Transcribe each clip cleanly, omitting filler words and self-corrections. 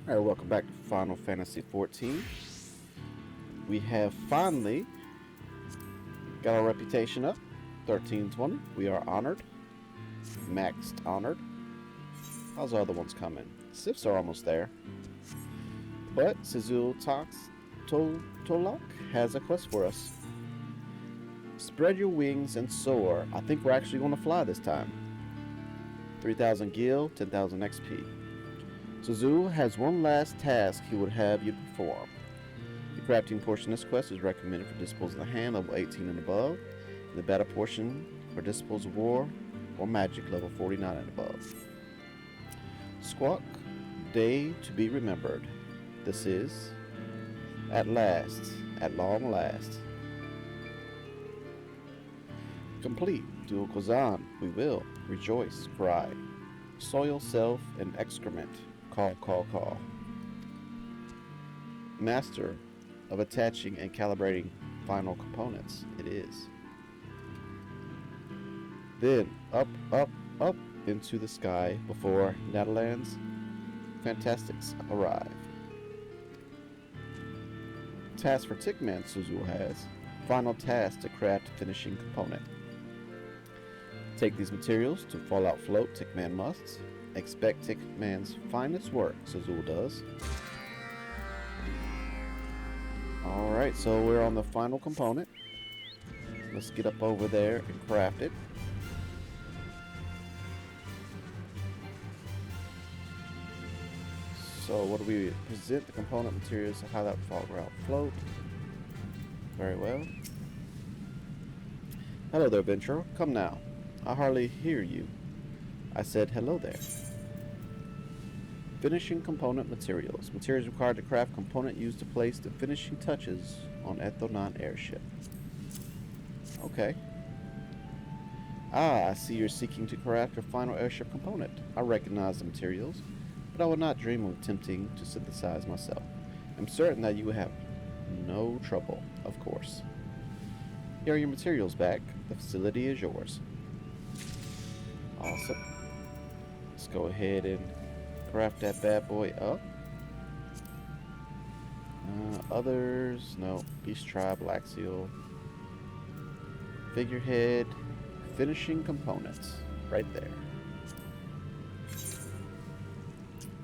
Alright, welcome back to Final Fantasy XIV. We have finally got our reputation up. 1320. We are honored. Maxed honored. How's the other ones coming? Sifs are almost there. But Sizul Tolok has a quest for us. Spread your wings and soar. I think we're actually going to fly this time. 3,000 gil, 10,000 XP. Sizul has one last task he would have you perform. The crafting portion of this quest is recommended for disciples of the hand level 18 and above. The battle portion for disciples of war or magic level 49 and above. Squawk, day to be remembered. This is at last, at long last. Complete. Dual Kozan, we will rejoice, cry. Soil self and excrement. Call, call, call. Master of attaching and calibrating final components. It is. Then up, up, up into the sky before Netherlands Fantastics arrive. Task for Tickman Suzu has. Final task to craft finishing component. Take these materials to Fallout Float Tickman musts. Expect Tickman's finest work, Sizul does. Alright, so we're on the final component. Let's get up over there and craft it. So what do we present? The component materials to highlight Fallout Float. Very well. Hello there, Venture. Come now. I hardly hear you. I said hello there. Finishing component materials. Materials required to craft component used to place the finishing touches on Ethnonon airship. Okay. Ah, I see you're seeking to craft your final airship component. I recognize the materials, but I would not dream of attempting to synthesize myself. I'm certain that you will have no trouble, of course. Here are your materials back. The facility is yours. Awesome. Let's go ahead and craft that bad boy up. Others, no. Beast Tribe, Axial. Figurehead, finishing components. Right there.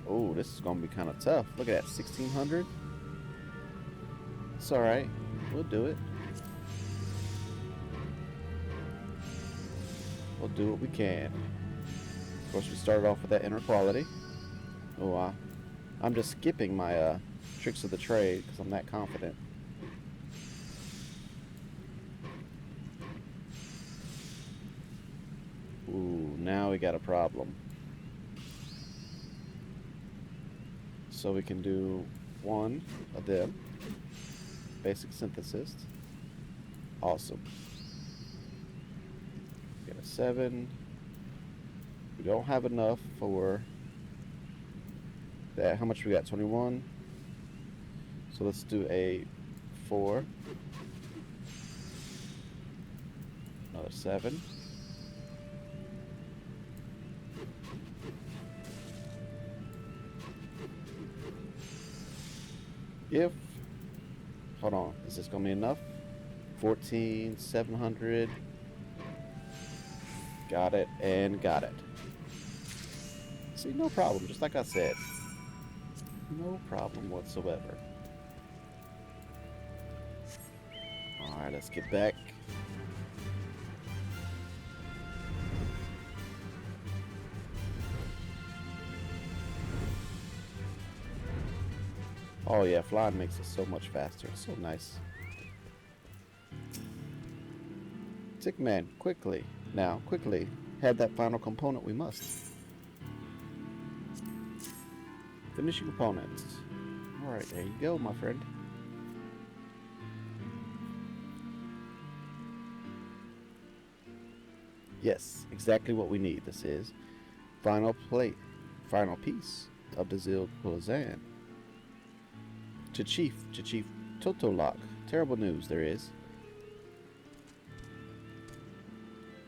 Oh, this is going to be kind of tough. Look at that, 1,600. It's alright. We'll do it. We'll do what we can. Of course, we started off with that inner quality. Oh, I'm just skipping my tricks of the trade because I'm that confident. Ooh, now we got a problem. So we can do one of them. Basic synthesis. Awesome. Get a 7. We don't have enough for that. How much we got? 21. So let's do a 4. Another 7. If, hold on, is this gonna be enough? 14,700. Got it and got it. See, no problem, just like I said. No problem whatsoever. Alright, let's get back. Oh yeah, flying makes it so much faster. It's so nice. Tickman, quickly. Now, quickly. Have that final component we must. Finishing components. Alright, there you go, my friend. Yes, exactly what we need. This is final piece of the Zil Kulazan. To Chief Totolok. Terrible news there is.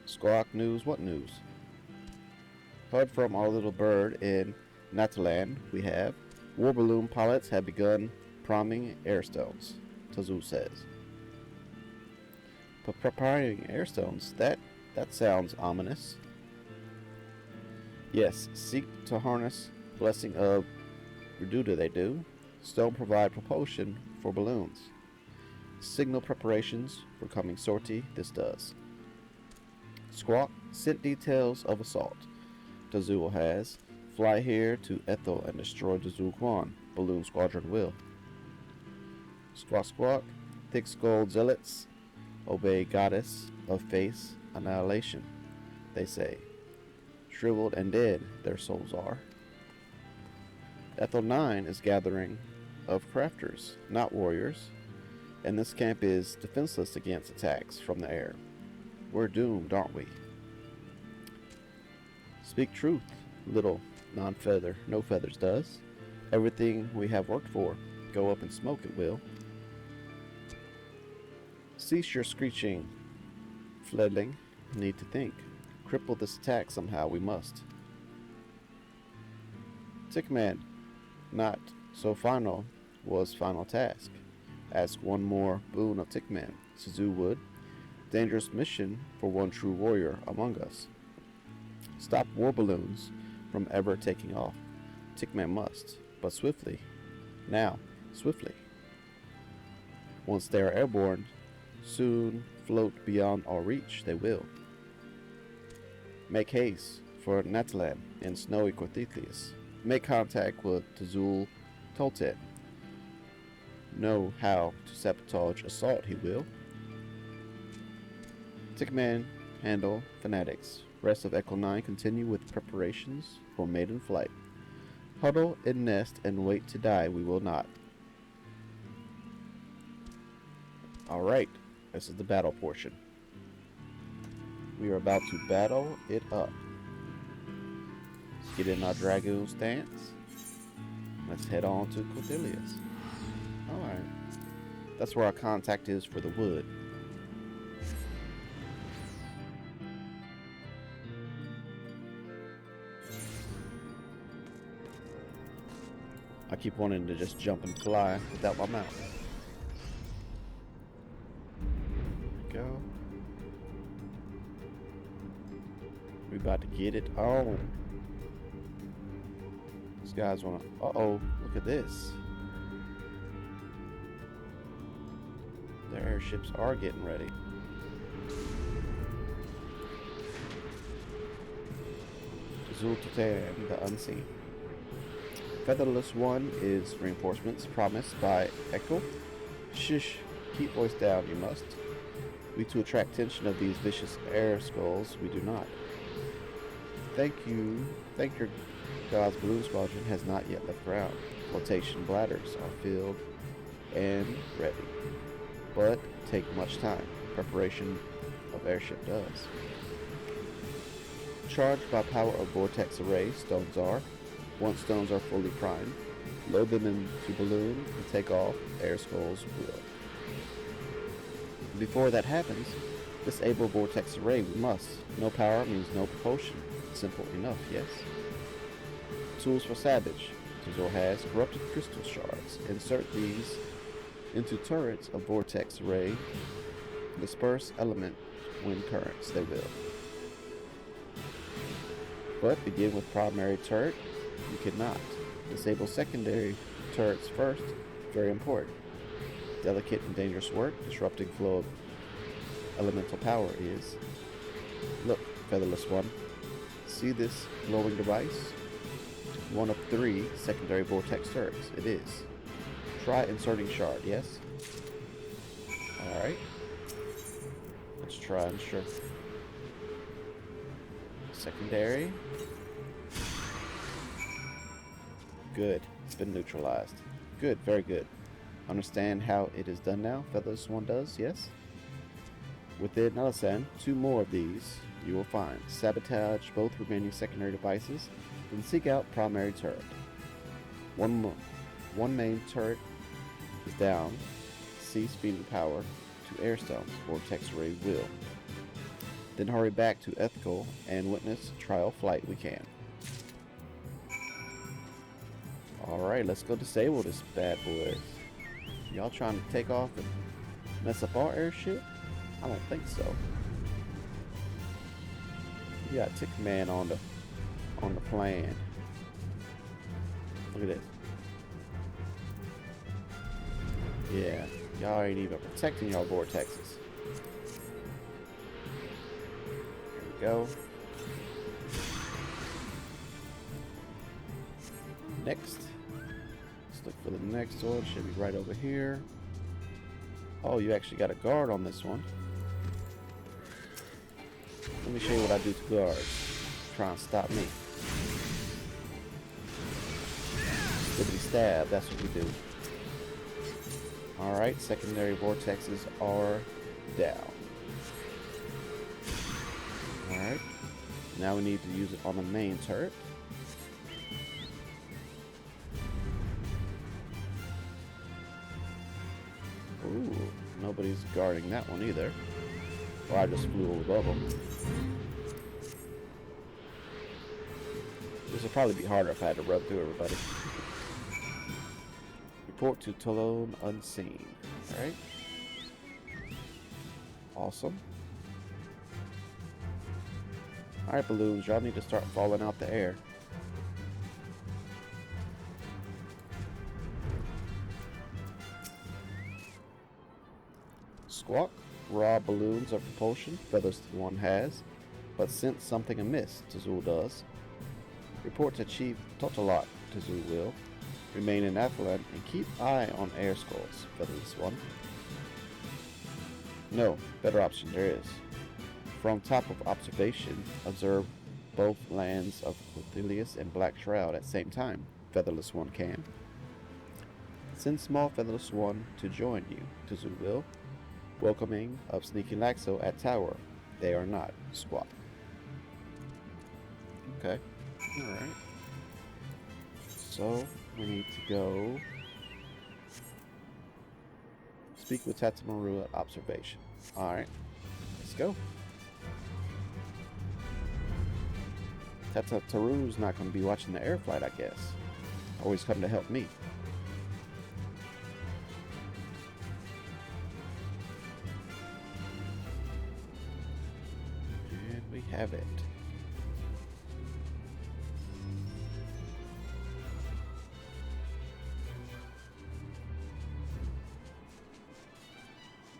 Squawk news, what news? Heard from our little bird in Natalan we have. War balloon pilots have begun priming airstones, Tazul says. But preparing airstones, that sounds ominous. Yes, seek to harness blessing of Reduta they do. Stone provide propulsion for balloons. Signal preparations for coming sortie, this does. Squawk, sent details of assault. Tazul has. Fly here to Ethel and destroy Tazul Quan. Balloon Squadron will. Squawk squawk, thick skulled zealots obey goddess of face annihilation, they say. Shriveled and dead their souls are. Ethel 9 is gathering of crafters, not warriors, and this camp is defenseless against attacks from the air. We're doomed, aren't we? Speak truth, little non-feather, no feathers does. Everything we have worked for, go up in smoke it will. Cease your screeching, fledling, need to think. Cripple this attack somehow, we must. Tickman, not so final was final task. Ask one more boon of Tickman, Suzu would. Dangerous mission for one true warrior among us. Stop war balloons from ever taking off. Tickman must, but swiftly. Now, swiftly. Once they are airborne, soon float beyond our reach, they will. Make haste for Natalan in snowy Corthethlius. Make contact with Tazul Toltet. Know how to sabotage assault, he will. Tickman handle fanatics. Rest of Echo 9 continue with preparations for maiden flight. Huddle in nest and wait to die, we will not. Alright, this is the battle portion. We are about to battle it up. Let's get in our Dragoon stance. Let's head on to Corthelius. Alright. That's where our contact is for the wood. I keep wanting to just jump and fly without my mount. There we go. We about to get it on. These guys wanna... Uh-oh, look at this. Their airships are getting ready. Zultatan, the Unseen. Featherless One is reinforcements promised by Echo. Shush, keep voice down, you must. We to attract attention of these vicious air skulls, we do not. Thank your God's Balloon Squadron has not yet left ground. Flotation bladders are filled and ready, but take much time. Preparation of airship does. Charged by power of vortex array, stones are. Once stones are fully primed, load them into balloon and take off. Air skulls will. Before that happens, disable vortex array we must. No power means no propulsion. Simple enough, yes. Tools for Savage. Tazor has corrupted crystal shards. Insert these into turrets of vortex array. Disperse element wind currents, they will. But begin with primary turret, you cannot. Disable secondary turrets first, very important. Delicate and dangerous work, disrupting flow of elemental power is. Look, Featherless One. See this glowing device? One of 3 secondary vortex turrets. It is. Try inserting shard, yes? Alright. Let's try insert secondary. Good. It's been neutralized. Good, very good. Understand how it is done now? Featherless One does, yes? Within Nalasan, 2 more of these you will find. Sabotage both remaining secondary devices, then seek out primary turret. One main turret is down. Cease feeding power to airstones. Vortex array will. Then hurry back to Ethical and witness trial flight we can. Alright, let's go disable this bad boy. Y'all trying to take off and mess up our airship? I don't think so. We got Tick Man on the plan. Look at this. Yeah, y'all ain't even protecting y'all vortexes. There we go. Next. Let's look for the next one. Should be right over here. Oh, you actually got a guard on this one. Let me show you what I do to guards. Try and stop me. Stibbity stab, that's what we do. Alright, secondary vortexes are down. Alright. Now we need to use it on the main turret. Ooh, nobody's guarding that one either. Or I just flew above them. This would probably be harder if I had to run through everybody. Report to Toulon Unseen. Alright. Awesome. Alright, balloons, y'all need to start falling out the air. Squawk. Raw balloons of propulsion, Feathers one has, but sense something amiss, Tazul does. Report to Chief Totalot, Tazul will. Remain in Athland and keep eye on air skulls, Featherless one. No, better option there is. From top of observation, observe both lands of Clothilius and Black Shroud at same time, Featherless one can. Send small Featherless one to join you, Tazul will. Welcoming of Sneaky Laxo at tower. They are not. Squat. Okay. Alright. So, we need to go speak with Tatamaru at observation. Alright. Let's go. Tatamaru's not going to be watching the air flight, I guess. Always come to help me. Have it.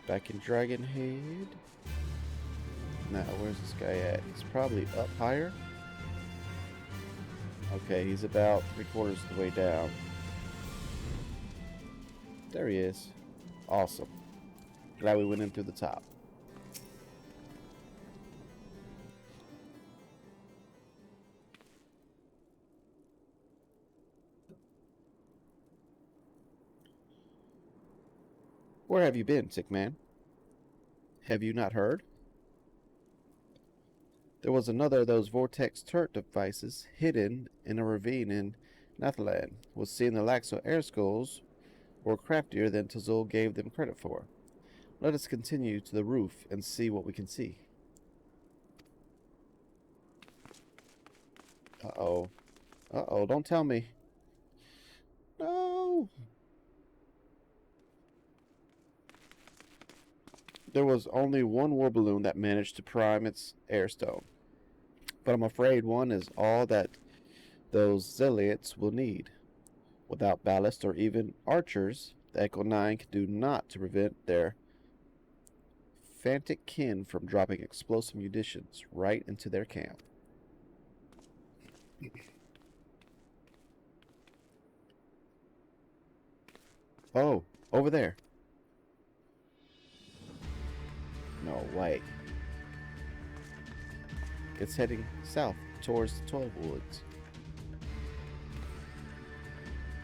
Back in Dragon Head. Now, where's this guy at? He's probably up higher. Okay, he's about 3/4 of the way down. There he is. Awesome. Glad we went in through the top. Where have you been, sick man? Have you not heard? There was another of those vortex turret devices hidden in a ravine in Nathalan. Was seeing the Laxo air skulls were craftier than Tazul gave them credit for. Let us continue to the roof and see what we can see. Uh-oh. Uh-oh, don't tell me. No! There was only one war balloon that managed to prime its airstone. But I'm afraid one is all that those zealots will need. Without ballast or even archers, the Echo 9 can do naught to prevent their fantic kin from dropping explosive munitions right into their camp. Oh, over there. No way. It's heading south towards the 12 Woods.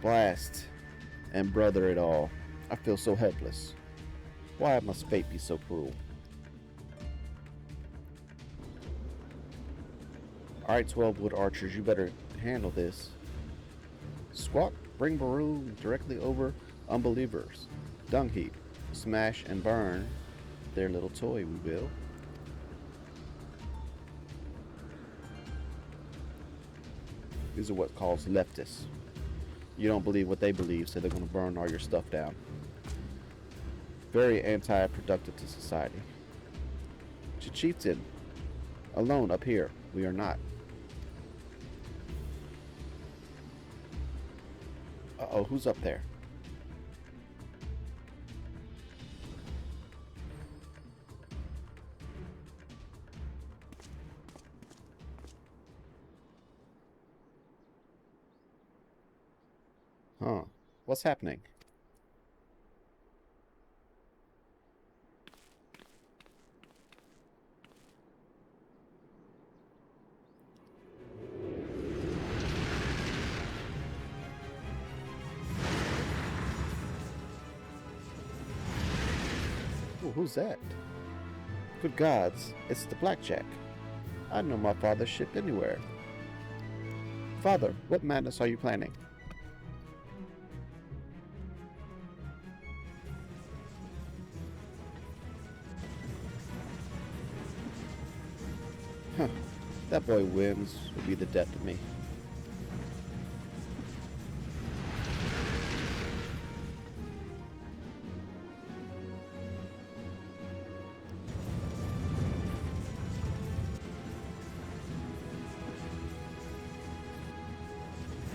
Blast and brother it all. I feel so helpless. Why must fate be so cruel? Alright, 12 Wood Archers, you better handle this. Squawk, bring Baru directly over unbelievers. Dung heap. Smash and burn their little toy, we will. These are what calls leftists. You don't believe what they believe, so they're going to burn all your stuff down. Very anti-productive to society. It's a chieftain. Alone up here. We are not. Uh-oh, who's up there? Huh. What's happening? Ooh, who's that? Good gods, it's the Blackjack. I know my father's ship anywhere. Father, what madness are you planning? Huh. That boy wins would be the death of me.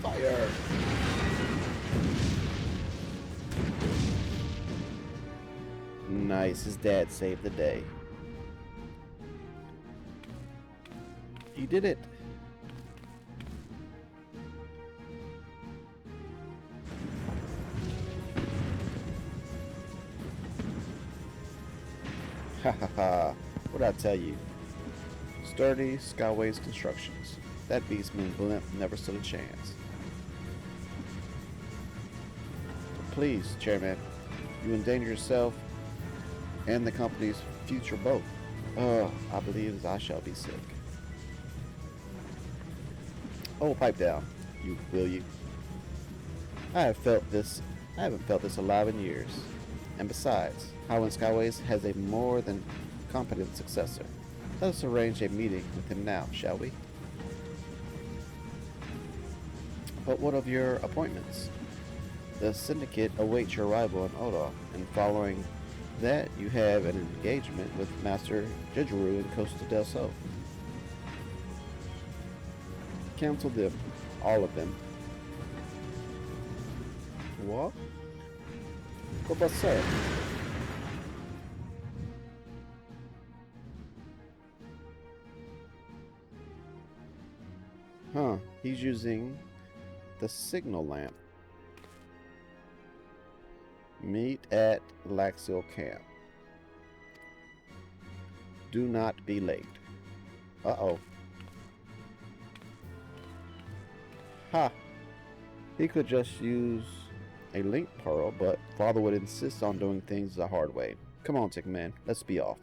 Fire! Nice, his dad saved the day. You did it! Ha ha ha! What'd I tell you? Sturdy Skyways Constructions. That Beastman blimp never stood a chance. Please, Chairman, you endanger yourself and the company's future both. I believe I shall be sick. Oh, pipe down, will you? I haven't felt this alive in years. And besides, Highland Skyways has a more than competent successor. Let us arrange a meeting with him now, shall we? But what of your appointments? The syndicate awaits your arrival in Oda, and following that, you have an engagement with Master Jijiru in Costa del Sol. Cancel them, all of them. What? What about sir? Huh, he's using the signal lamp. Meet at Laxil Camp. Do not be late. Uh-oh. Ha! He could just use a link pearl, but Father would insist on doing things the hard way. Come on, Tick Man, let's be off.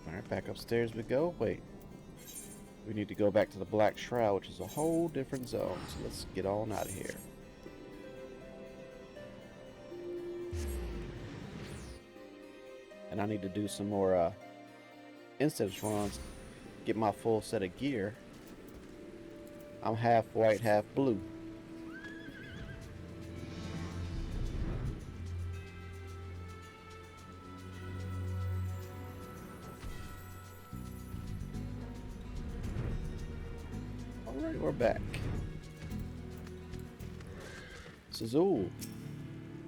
Alright, back upstairs we go. Wait. We need to go back to the Black Shroud, which is a whole different zone. So let's get on out of here. And I need to do some more instance runs, get my full set of gear. I'm half white, half blue. Alright, we're back. Sazul,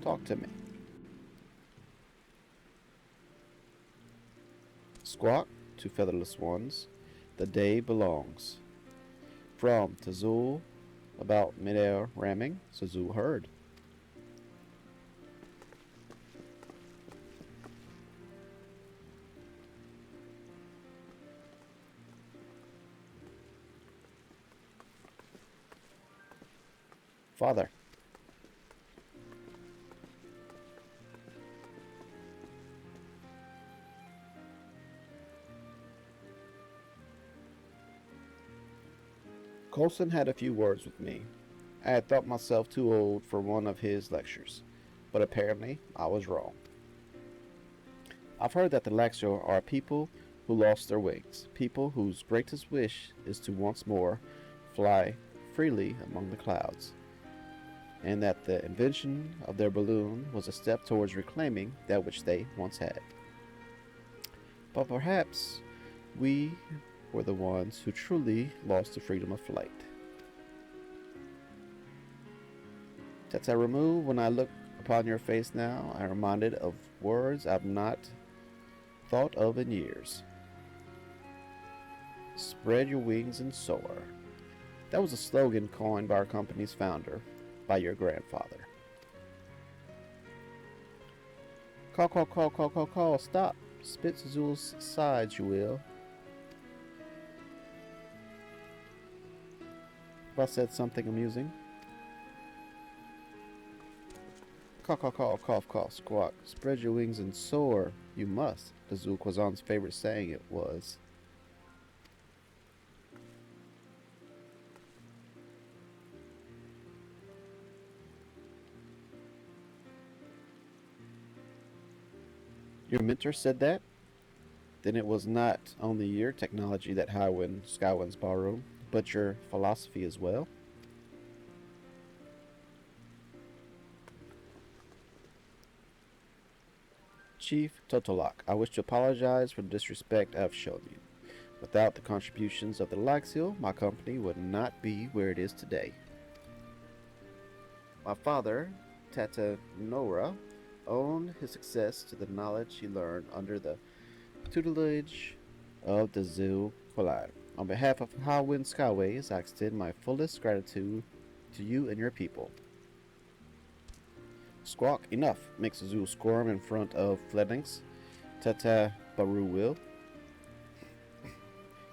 talk to me. Squawk to featherless ones, the day belongs. From Tazul about mid-air ramming, Sazul heard. Father. Coulson had a few words with me. I had thought myself too old for one of his lectures, but apparently I was wrong. I've heard that the Laxio are people who lost their wings, people whose greatest wish is to once more fly freely among the clouds, and that the invention of their balloon was a step towards reclaiming that which they once had. But perhaps we were the ones who truly lost the freedom of flight. Teta remove, when I look upon your face now, I am reminded of words I've not thought of in years. Spread your wings and soar. That was a slogan coined by our company's founder, by your grandfather. Call, call, call, call, call, call, stop. Spit Azul's sides, you will. If I said something amusing. Call, call, call, cough, cough, squawk. Spread your wings and soar. You must. Azul Quazan's favorite saying it was. Your mentor said that? Then it was not only your technology that Skywind's borrowed, but your philosophy as well? Chief Totolak, I wish to apologize for the disrespect I've shown you. Without the contributions of the Laxio, my company would not be where it is today. My father, Tata Nora, owed his success to the knowledge he learned under the tutelage of the Zil Qualan. On behalf of Highwind Skyways, I extend my fullest gratitude to you and your people. Squawk, enough, makes Azul squirm in front of Fledlings. Tata Baru will.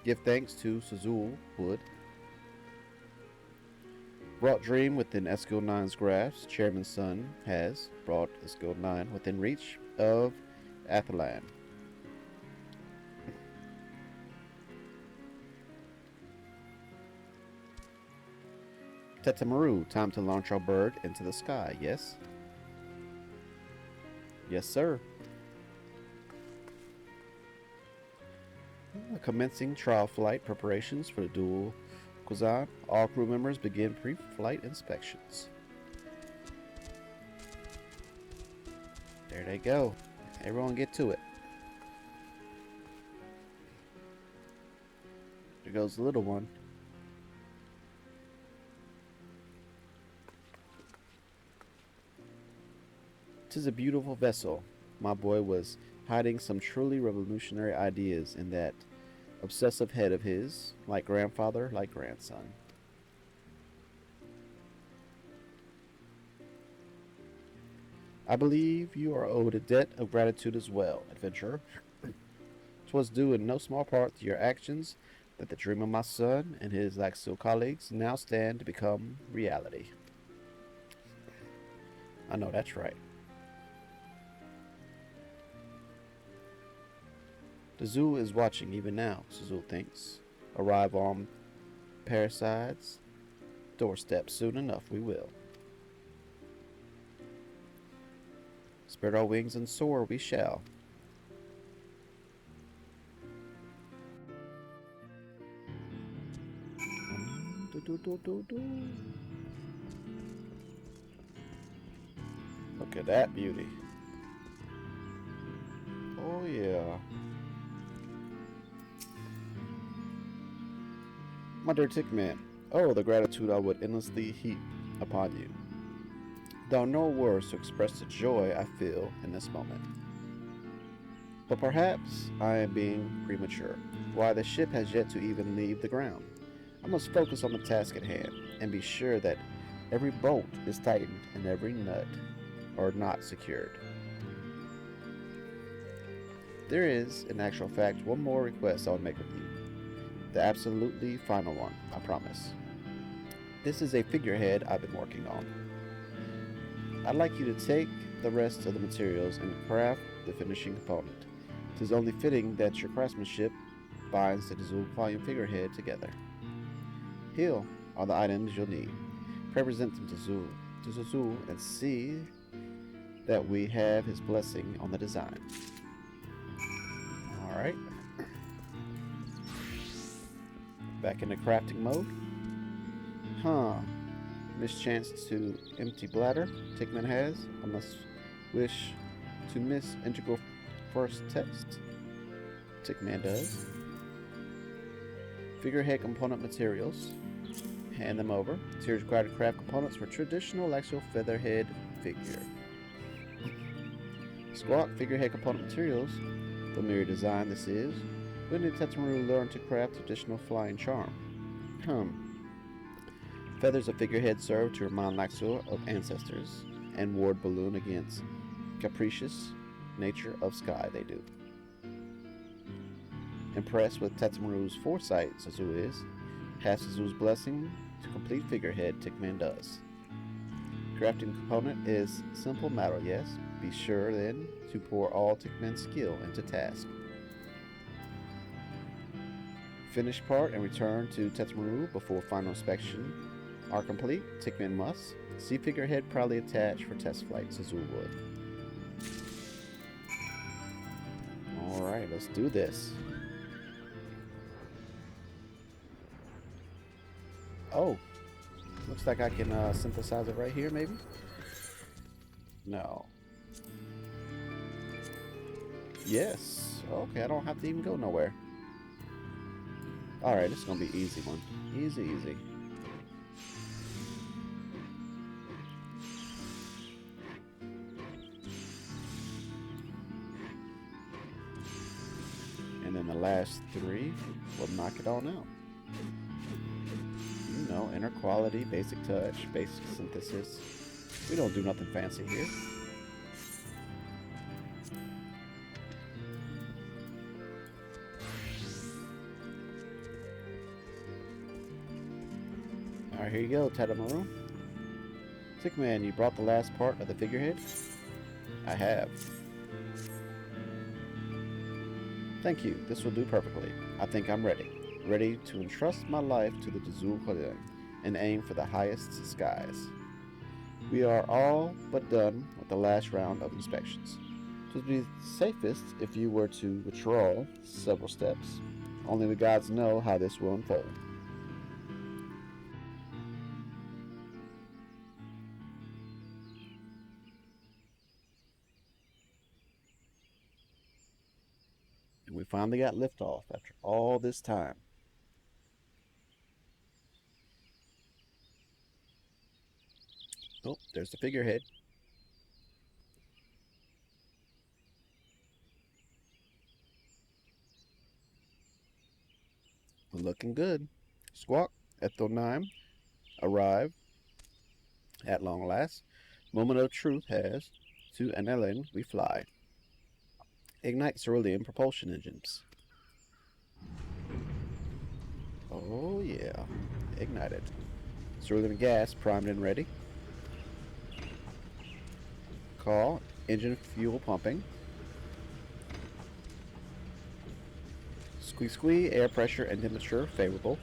Give thanks to Sazul Wood. Brought Dream within Eskil 9's grasp. Chairman's son has brought Eskil 9 within reach of Athalan. Tetamaru, time to launch our bird into the sky, yes? Yes, sir. Commencing trial flight preparations for the dual Quazan. All crew members begin pre-flight inspections. There they go. Everyone get to it. There goes the little one. "'Tis a beautiful vessel." My boy was hiding some truly revolutionary ideas in that obsessive head of his, like grandfather, like grandson. I believe you are owed a debt of gratitude as well, adventurer. 'Twas due in no small part to your actions that the dream of my son and his Laxil colleagues now stand to become reality. I know that's right. The zoo is watching even now, Sazul thinks. Arrive on Paraside's doorstep soon enough, we will. Spread our wings and soar we shall. Look at that beauty. Oh yeah. My dear Tickman, oh, the gratitude I would endlessly heap upon you. Though no words to express the joy I feel in this moment. But perhaps I am being premature. Why, the ship has yet to even leave the ground. I must focus on the task at hand and be sure that every bolt is tightened and every nut or knot secured. There is, in actual fact, one more request I would make of you. The absolutely final one, I promise. This is a figurehead I've been working on. I'd like you to take the rest of the materials and craft the finishing component. 'Tis only fitting that your craftsmanship binds the Zul volume figurehead together. Here are the items you'll need. Present them to Zul and see that we have his blessing on the design. Alright. Back into crafting mode. Huh. Mischance to empty bladder. Tickman has. I must wish to miss integral first test. Tickman does. Figurehead component materials. Hand them over. Materials required to craft components for traditional axial featherhead figure. Squawk figurehead component materials. Familiar design this is. When did Tetsumaru learn to craft traditional flying charm? Feathers of figurehead serve to remind Laxor of ancestors and ward balloon against capricious nature of sky they do. Impressed with Tetsumaru's foresight, Suzu is. Has Suzu's blessing to complete figurehead, Tickman does. Crafting component is simple matter, yes. Be sure then to pour all Tickman's skill into task. Finish part and return to Tetsumaru before final inspection are complete. Tickman must see figurehead proudly attached for test flight, Suzu would. Alright, let's do this. Oh, looks like I can synthesize it right here, maybe? No. Yes. Okay, I don't have to even go nowhere. Alright, this is going to be easy one. Easy, easy. And then the last three will knock it on out. You know, inner quality, basic touch, basic synthesis. We don't do nothing fancy here. Alright, here you go, Tetsumaru. Tickman, you brought the last part of the figurehead? I have. Thank you, this will do perfectly. I think I'm ready. Ready to entrust my life to the Dazul and aim for the highest skies. We are all but done with the last round of inspections. It would be safest if you were to withdraw several steps. Only the gods know how this will unfold. And we finally got liftoff after all this time. Oh, there's the figurehead. Looking good. Squawk, Ethel-9, arrive at long last. Moment of truth has, to Anelin we fly. Ignite cerulean propulsion engines. Oh yeah, ignited. Cerulean gas primed and ready. Call, engine fuel pumping. Squeak, air pressure and temperature favorable.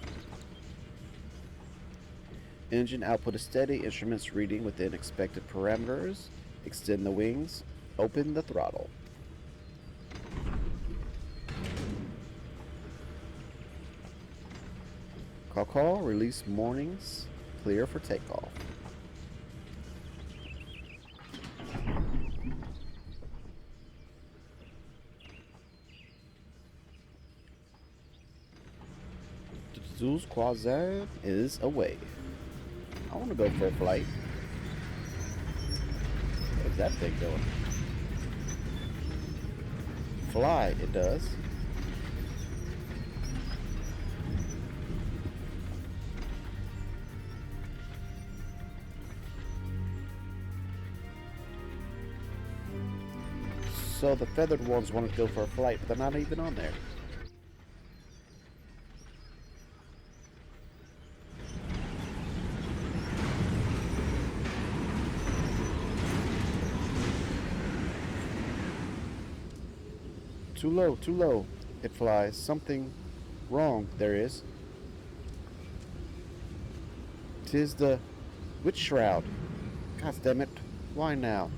Engine output is steady, instruments reading within expected parameters. Extend the wings, open the throttle. Call, release mornings, clear for takeoff. Zeus Quasar is away. I want to go for a flight. What is that thing doing? Fly, it does. So the feathered ones want to go for a flight, but they're not even on there. Too low, too low. It flies. Something wrong there is. 'Tis the witch shroud. God damn it. Why now?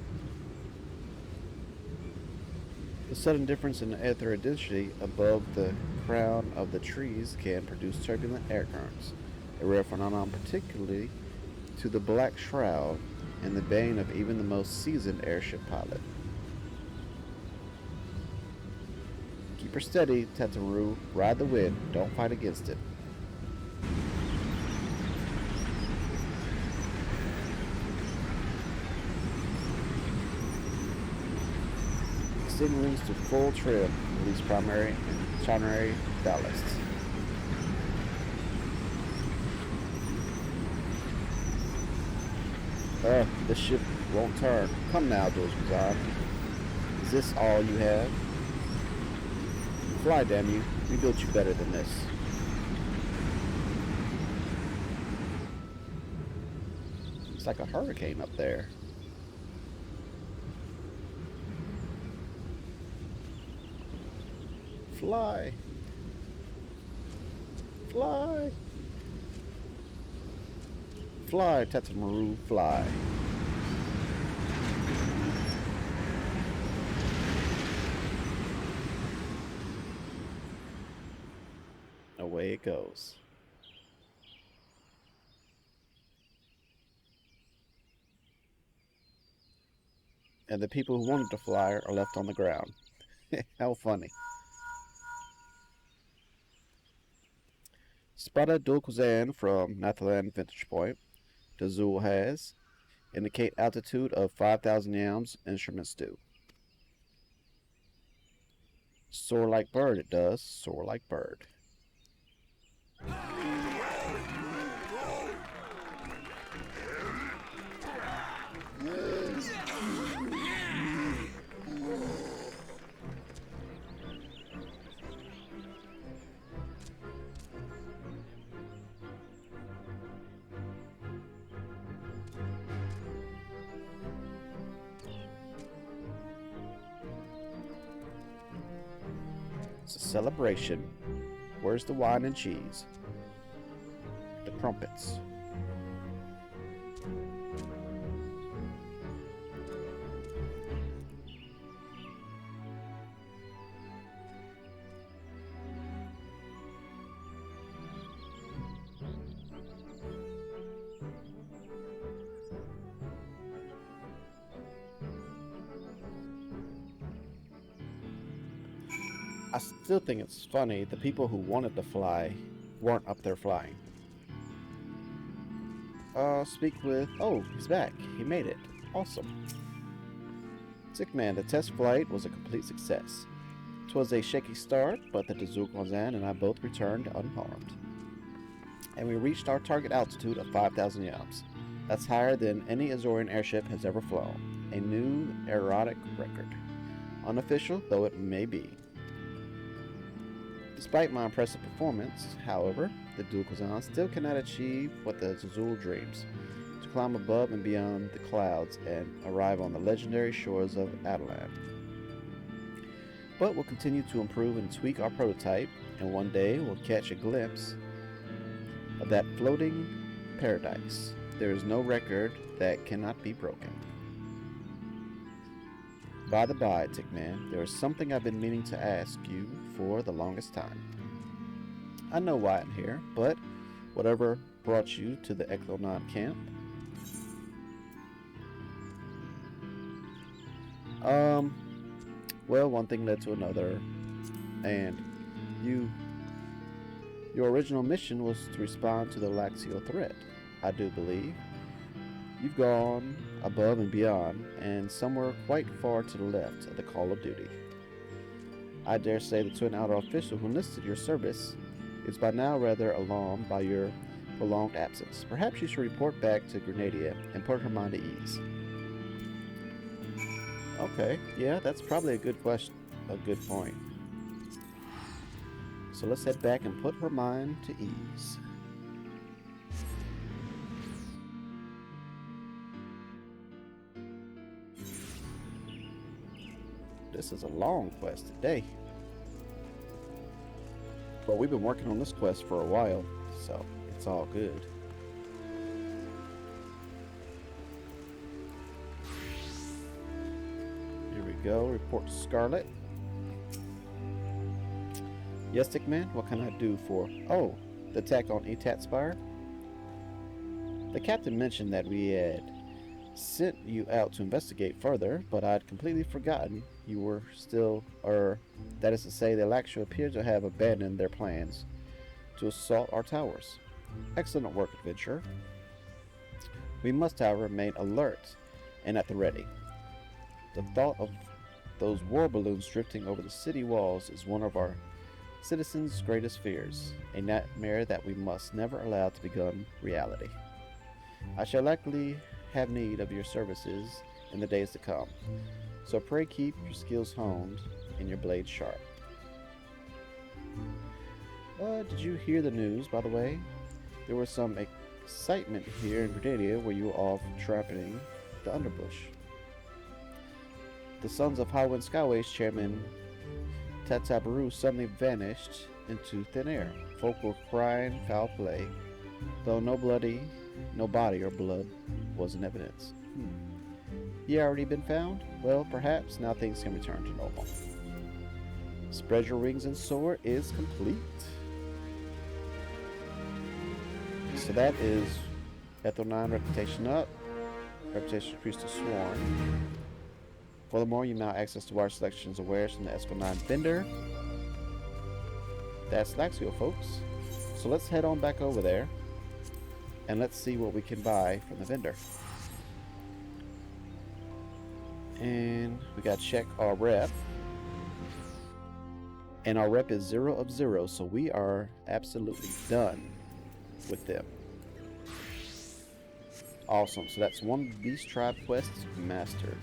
The sudden difference in the ether density above the crown of the trees can produce turbulent air currents, a rare phenomenon particularly to the Black Shroud and the bane of even the most seasoned airship pilot. Keep her steady, Tetaru. Ride the wind. Don't fight against it. Extend wings to full trim. Release primary and secondary ballasts. This ship won't turn. Come now, Dozuzan. Is this all you have? Fly, damn you. We built you better than this. It's like a hurricane up there. Fly. Fly. Fly, Tetsumaru, fly. Away it goes. And the people who wanted to fly are left on the ground. How funny. Spada Dulkuzan from Nathalan Vantage Point. Dazul has. Indicate altitude of 5,000 yams. Instruments do. Soar like bird, it does. Soar like bird. It's a celebration. Where's the wine and cheese? The crumpets. I still think it's funny, the people who wanted to fly weren't up there flying. Speak with... Oh, he's back. He made it. Awesome. Sick man, the test flight was a complete success. 'Twas a shaky start, but the Dazul-Kwazan and I both returned unharmed. And we reached our target altitude of 5,000 yams. That's higher than any Azorian airship has ever flown. A new aerotic record. Unofficial though it may be. Despite my impressive performance, however, the Dulkuzan still cannot achieve what the Zazul dreams, to climb above and beyond the clouds and arrive on the legendary shores of Adelan. But we'll continue to improve and tweak our prototype, and one day we'll catch a glimpse of that floating paradise. There is no record that cannot be broken. By the by, Tickman, there is something I've been meaning to ask you for the longest time. I know why I'm here, but whatever brought you to the Eklonon camp? Well, one thing led to another, and your original mission was to respond to the Laxial threat, I do believe. You've gone above and beyond, and somewhere quite far to the left of the call of duty. I dare say the twin outer official who enlisted your service is by now rather alarmed by your prolonged absence. Perhaps you should report back to GRIDANIA and put her mind at ease. Okay, yeah, that's probably a good question, a good point. So let's head back and put her mind to ease. This is a long quest today. But we've been working on this quest for a while, so it's all good. Here we go, report to Scarlet. Yes, Stickman, what can I do for... Oh, the attack on Etat Spire? The captain mentioned that we had sent you out to investigate further, but I'd completely forgotten you were still... that is to say, the Alaxu appear to have abandoned their plans to assault our towers. Excellent work, adventurer. We must, however, remain alert and at the ready. The thought of those war balloons drifting over the city walls is one of our citizens' greatest fears, a nightmare that we must never allow to become reality. I shall likely have need of your services in the days to come, so pray keep your skills honed and your blades sharp. Did you hear the news, by the way? There was some excitement here in GRIDANIA where you were off tramping the underbush. The Sons of Highwind Skyways chairman Tatabaru suddenly vanished into thin air. Folk were crying foul play, though no body or blood was in evidence. He already been found? Well, perhaps now things can return to normal. Spread your wings and soar is complete. So that is Ethel 9 reputation up. Reputation increased to sworn. Furthermore, you now have access to wide selections of wares from the Esco 9 vendor. That's Laxio, folks. So let's head on back over there and let's see what we can buy from the vendor. And we gotta check our rep. And our rep is 0 of 0, so we are absolutely done with them. Awesome, so that's one Beast Tribe quest mastered.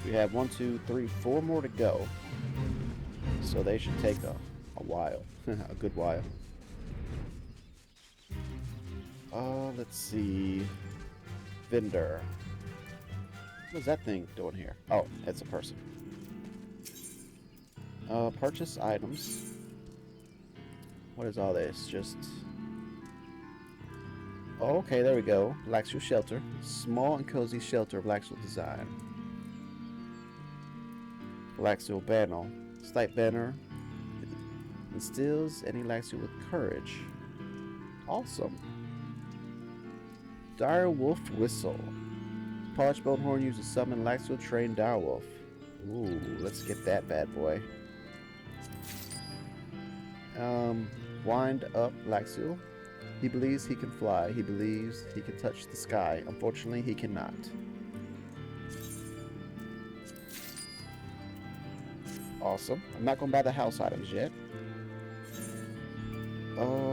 We have 1, 2, 3, 4 more to go. So they should take a while, a good while. Let's see. Vendor. What's that thing doing here? Oh, it's a person. Purchase items. What is all this? Just... Oh, okay, there we go. Laxu shelter. Small and cozy shelter of Laxu design. Laxu banner. Slight banner. Instills any Laxu with courage. Awesome. Dire Wolf Whistle. Polished bone horn used to summon Laxu trained dire wolf. Ooh, let's get that bad boy. Wind up Laxu. He believes he can fly. He believes he can touch the sky. Unfortunately, he cannot. Awesome. I'm not going to buy the house items yet.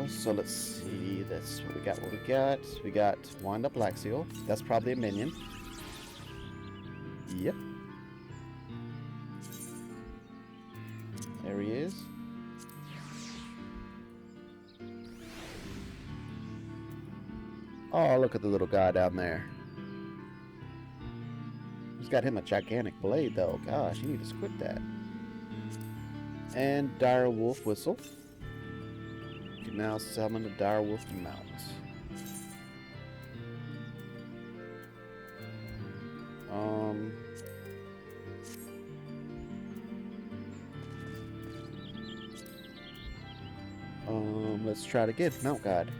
So let's see. That's what we got. What we got? We got Wind Up Laxio. That's probably a minion. Yep. There he is. Oh, look at the little guy down there. He's got him a gigantic blade, though. Gosh, you need to quit that. And Dire Wolf Whistle. You can now summon the Dire Wolf mount. Let's try it again. Mount God.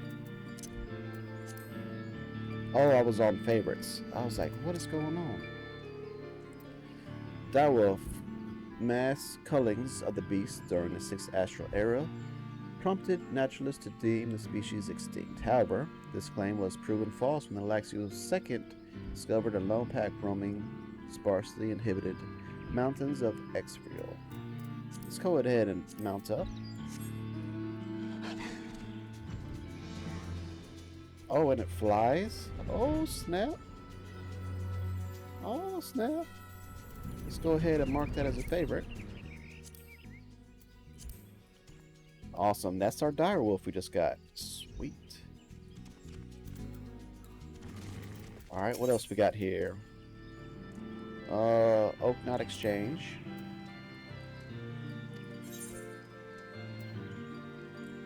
Oh, I was on favorites. I was like, what is going on? Direwolf. Mass cullings of the beast during the 6th Astral Era prompted naturalists to deem the species extinct. However, this claim was proven false when the Laxius second discovered a lone pack roaming sparsely inhabited mountains of Exfriel. Let's go ahead and mount up. Oh, and it flies? Oh, snap. Oh, snap. Let's go ahead and mark that as a favorite. Awesome. That's our direwolf we just got. Sweet. Alright, what else we got here? Oak Knot Exchange.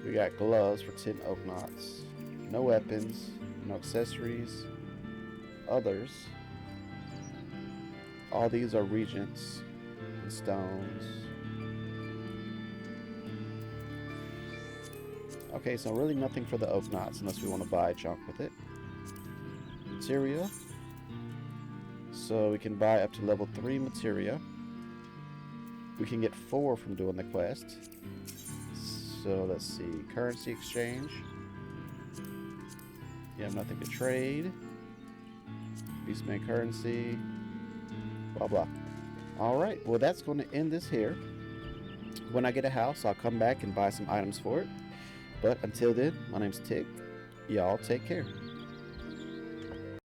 We got gloves for 10 oak knots. No weapons, no accessories, others. All these are regents and stones. Okay, so really nothing for the oak knots unless we want to buy junk with it. Materia. So we can buy up to level 3 materia. We can get 4 from doing the quest. So let's see. Currency exchange. You have nothing to trade. Beastmen currency. Blah, blah. Alright, well that's going to end this here. When I get a house, I'll come back and buy some items for it. But until then, my name's Tig. Y'all take care.